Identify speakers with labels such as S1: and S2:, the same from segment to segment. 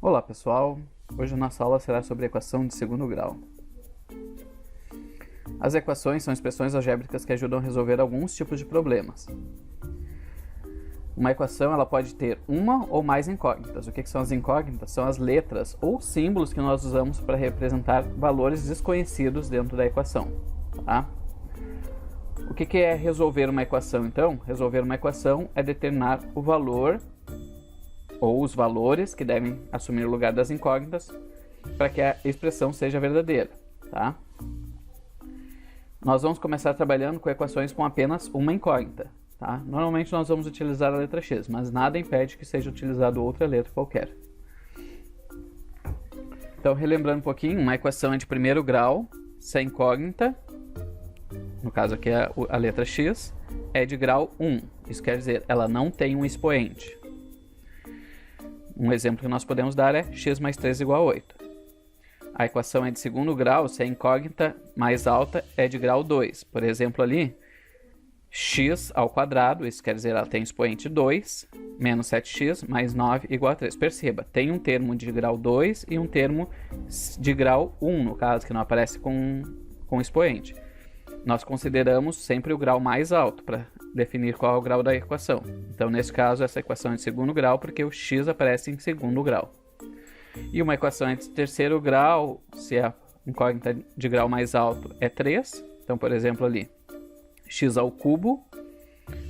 S1: Olá pessoal, hoje a nossa aula será sobre equação de segundo grau. As equações são expressões algébricas que ajudam a resolver alguns tipos de problemas. Uma equação ela pode ter uma ou mais incógnitas. O que são as incógnitas? São as letras ou símbolos que nós usamos para representar valores desconhecidos dentro da equação. Tá? O que é resolver uma equação então? Resolver uma equação é determinar o valor ou os valores que devem assumir o lugar das incógnitas para que a expressão seja verdadeira. Tá? Nós vamos começar trabalhando com equações com apenas uma incógnita. Tá? Normalmente nós vamos utilizar a letra x, mas nada impede que seja utilizado outra letra qualquer. Então, relembrando um pouquinho, uma equação é de primeiro grau, se a incógnita, no caso aqui é a letra x, é de grau 1. Isso quer dizer, ela não tem um expoente. Um exemplo que nós podemos dar é x mais 3 igual a 8. A equação é de segundo grau se a incógnita mais alta é de grau 2. Por exemplo ali, x ao quadrado, isso quer dizer ela tem expoente 2, menos 7x mais 9 igual a 3. Perceba, tem um termo de grau 2 e um termo de grau 1, no caso, que não aparece com expoente. Nós consideramos sempre o grau mais alto para definir qual é o grau da equação. Então, nesse caso, essa equação é de segundo grau porque o x aparece em segundo grau. E uma equação é de terceiro grau, se a incógnita de grau mais alto é 3. Então, por exemplo, ali, x ao cubo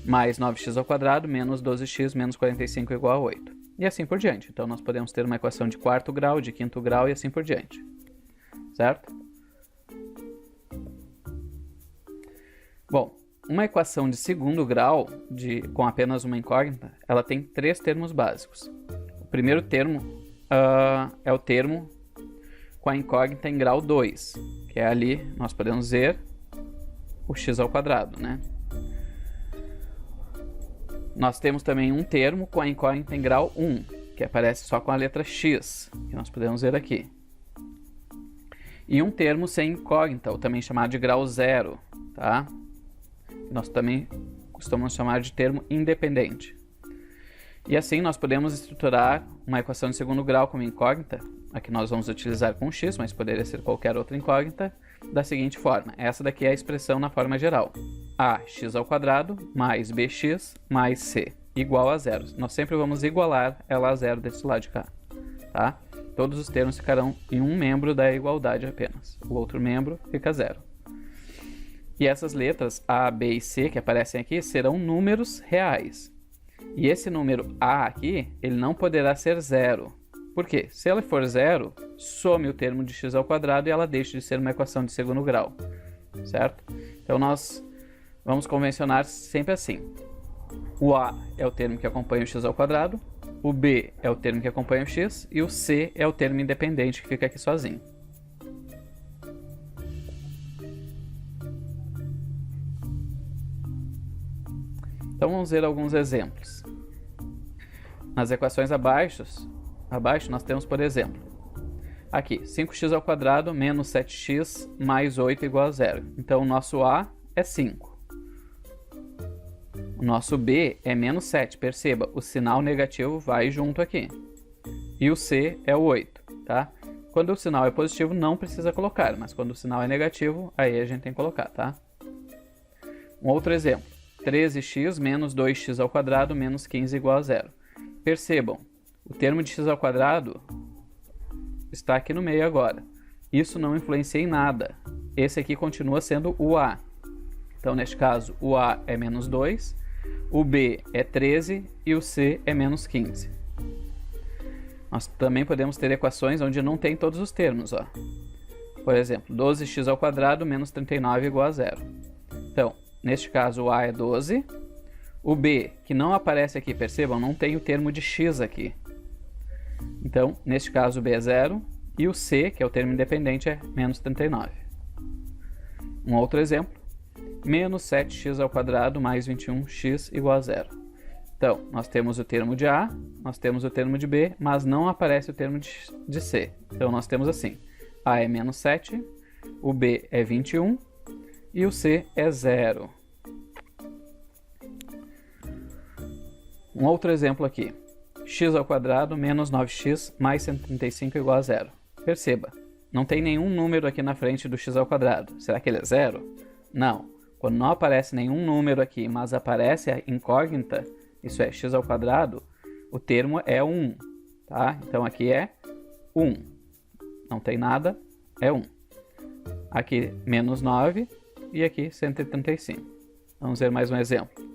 S1: mais 9x ao quadrado menos 12x menos 45 igual a 8. E assim por diante. Então, nós podemos ter uma equação de quarto grau, de quinto grau e assim por diante. Certo? Bom, uma equação de segundo grau, com apenas uma incógnita, ela tem três termos básicos. O primeiro termo é o termo com a incógnita em grau 2, que é ali, nós podemos dizer, o x ao quadrado, né? Nós temos também um termo com a incógnita em grau 1, que aparece só com a letra x, que nós podemos ver aqui. E um termo sem incógnita, ou também chamado de grau 0, tá? Nós também costumamos chamar de termo independente. E assim nós podemos estruturar uma equação de segundo grau como incógnita, aqui nós vamos utilizar com x, mas poderia ser qualquer outra incógnita, da seguinte forma. Essa daqui é a expressão na forma geral. Ax ao quadrado mais bx mais c igual a 0. Nós sempre vamos igualar ela a 0 desse lado de cá. Tá? Todos os termos ficarão em um membro da igualdade apenas. O outro membro fica 0. E essas letras A, B e C que aparecem aqui serão números reais. E esse número A aqui, ele não poderá ser 0. Por quê? Se ela for 0, some o termo de x ao quadrado e ela deixa de ser uma equação de segundo grau. Certo? Então nós vamos convencionar sempre assim. O A é o termo que acompanha o x ao quadrado, o B é o termo que acompanha o x e o C é o termo independente que fica aqui sozinho. Então vamos ver alguns exemplos. Nas equações abaixo nós temos, por exemplo, aqui, 5x ao quadrado menos 7x mais 8 igual a 0. Então o nosso A é 5. O nosso B é menos 7. Perceba, o sinal negativo vai junto aqui. E o C é o 8. Tá? Quando o sinal é positivo, não precisa colocar, mas quando o sinal é negativo, aí a gente tem que colocar. Tá? Um outro exemplo. 13x menos 2x ao quadrado menos 15 igual a 0. Percebam, o termo de x ao quadrado está aqui no meio agora. Isso não influencia em nada. Esse aqui continua sendo o A. Então, neste caso, o A é menos 2, o B é 13 e o C é menos 15. Nós também podemos ter equações onde não tem todos os termos. Ó. Por exemplo, 12x ao quadrado menos 39 igual a 0. Então, neste caso, o A é 12. O B, que não aparece aqui, percebam, não tem o termo de x aqui. Então, neste caso, o B é 0. E o C, que é o termo independente, é menos 39. Um outro exemplo. Menos 7x ao quadrado mais 21x igual a 0. Então, nós temos o termo de A, nós temos o termo de B, mas não aparece o termo de C. Então, nós temos assim. A é menos 7, o B é 21 e o C é 0. Um outro exemplo aqui. x ao quadrado menos 9x mais 135 igual a zero. Perceba, não tem nenhum número aqui na frente do x ao quadrado. Será que ele é zero? Não. Quando não aparece nenhum número aqui, mas aparece a incógnita, isso é x ao quadrado, o termo é 1, tá? Então aqui é 1. Não tem nada, é 1. Aqui menos 9 e aqui 135. Vamos ver mais um exemplo.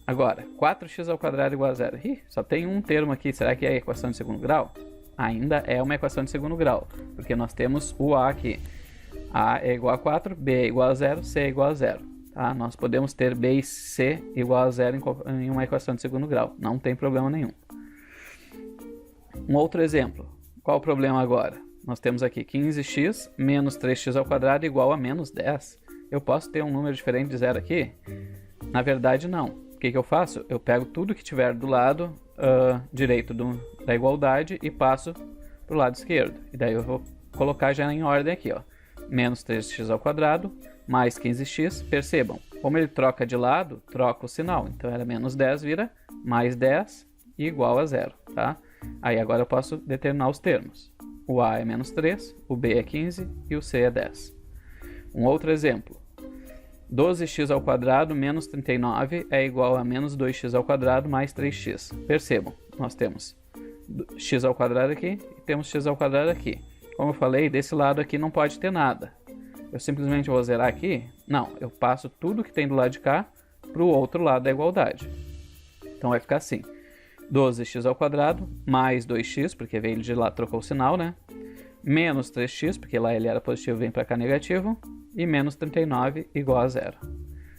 S1: Agora, 4x ao quadrado igual a zero. Ih, só tem um termo aqui, será que é a equação de segundo grau? Ainda é uma equação de segundo grau, porque nós temos o a aqui. A é igual a 4, B é igual a 0, C é igual a 0. Tá? Nós podemos ter B e C igual a 0 em uma equação de segundo grau. Não tem problema nenhum. Um outro exemplo. Qual o problema agora? Nós temos aqui 15x menos 3x ao quadrado igual a menos 10. Eu posso ter um número diferente de 0 aqui? Na verdade, não. O que eu faço? Eu pego tudo que tiver do lado direito da igualdade e passo para o lado esquerdo. E daí eu vou colocar já em ordem aqui, ó. Menos 3x ao quadrado mais 15x. Percebam, como ele troca de lado, troca o sinal. Então era menos 10, vira mais 10 e igual a 0, tá? Aí agora eu posso determinar os termos. O a é menos 3, o b é 15 e o c é 10. Um outro exemplo. 12x ao quadrado menos 39 é igual a menos 2x ao quadrado mais 3x. Percebam, nós temos x ao quadrado aqui e temos x ao quadrado aqui. Como eu falei, desse lado aqui não pode ter nada. Eu simplesmente vou zerar aqui? Não, eu passo tudo que tem do lado de cá para o outro lado da igualdade. Então vai ficar assim. 12x ao quadrado mais 2x, porque veio de lá, trocou o sinal, né? Menos 3x, porque lá ele era positivo, vem para cá negativo. E menos 39 igual a 0.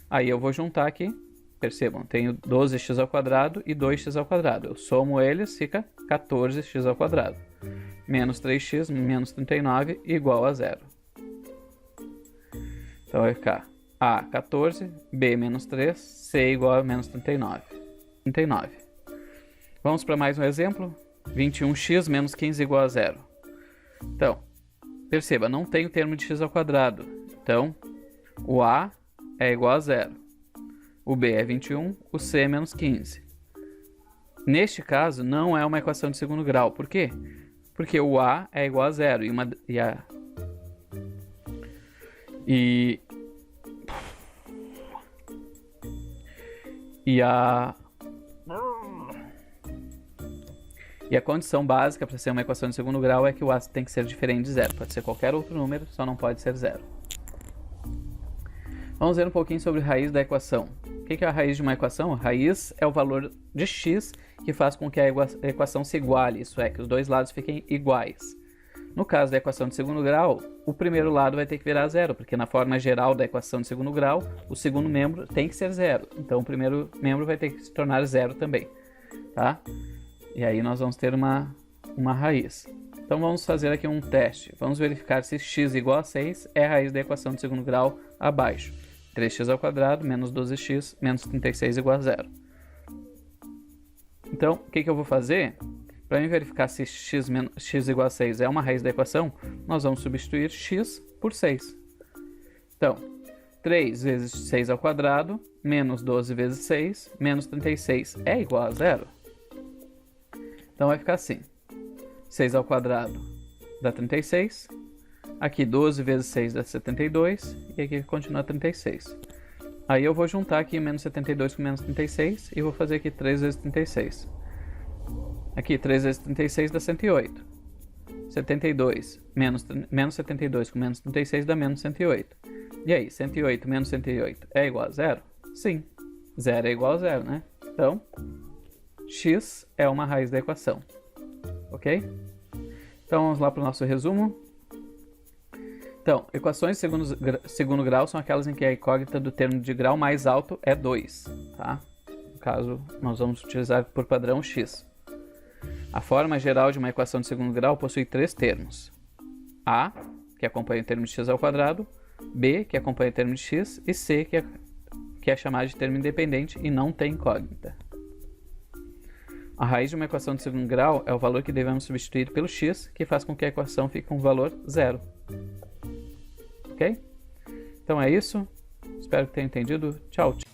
S1: Aí eu vou juntar aqui. Percebam, tenho 12x ao quadrado e 2x ao quadrado. Eu somo eles, fica 14x ao quadrado. Menos 3x menos 39 igual a 0. Então vai ficar a 14, b menos 3, c igual a menos 39. Vamos para mais um exemplo. 21x menos 15 igual a 0. Então, perceba, não tem o termo de x ao quadrado. Então, o a é igual a 0. O b é 21, o c é menos 15. Neste caso, não é uma equação de segundo grau. Por quê? Porque o a é igual a 0 e a condição básica para ser uma equação de segundo grau é que o a tem que ser diferente de 0. Pode ser qualquer outro número, só não pode ser 0. Vamos ver um pouquinho sobre raiz da equação. O que é a raiz de uma equação? A raiz é o valor de x que faz com que a equação se iguale, isso é, que os dois lados fiquem iguais. No caso da equação de segundo grau, o primeiro lado vai ter que virar 0, porque na forma geral da equação de segundo grau, o segundo membro tem que ser 0. Então o primeiro membro vai ter que se tornar 0 também, tá? E aí nós vamos ter uma raiz. Então vamos fazer aqui um teste. Vamos verificar se x igual a 6 é a raiz da equação de segundo grau abaixo. 3x ao quadrado menos 12x menos 36 igual a 0. Então, o que eu vou fazer? Para mim verificar se x igual a 6 é uma raiz da equação, nós vamos substituir x por 6. Então, 3 vezes 6 ao quadrado menos 12 vezes 6 menos 36 é igual a 0. Então vai ficar assim. 6 ao quadrado dá 36. Aqui 12 vezes 6 dá 72. E aqui continua 36. Aí eu vou juntar aqui menos 72 com menos 36. E vou fazer aqui 3 vezes 36. Aqui 3 vezes 36 dá 108. 72 menos 72 com menos 36 dá menos 108. E aí, 108 menos 108 é igual a 0? Sim. 0 é igual a 0, né? Então, x é uma raiz da equação. Ok? Então vamos lá para o nosso resumo. Então, equações de segundo grau são aquelas em que a incógnita do termo de grau mais alto é 2. Tá? No caso, nós vamos utilizar por padrão x. A forma geral de uma equação de segundo grau possui 3 termos. A, que acompanha o termo de x ao quadrado, B, que acompanha o termo de x, e C, que é chamado de termo independente e não tem incógnita. A raiz de uma equação de segundo grau é o valor que devemos substituir pelo x, que faz com que a equação fique com o valor 0. Ok? Então é isso. Espero que tenham entendido. Tchau, tchau.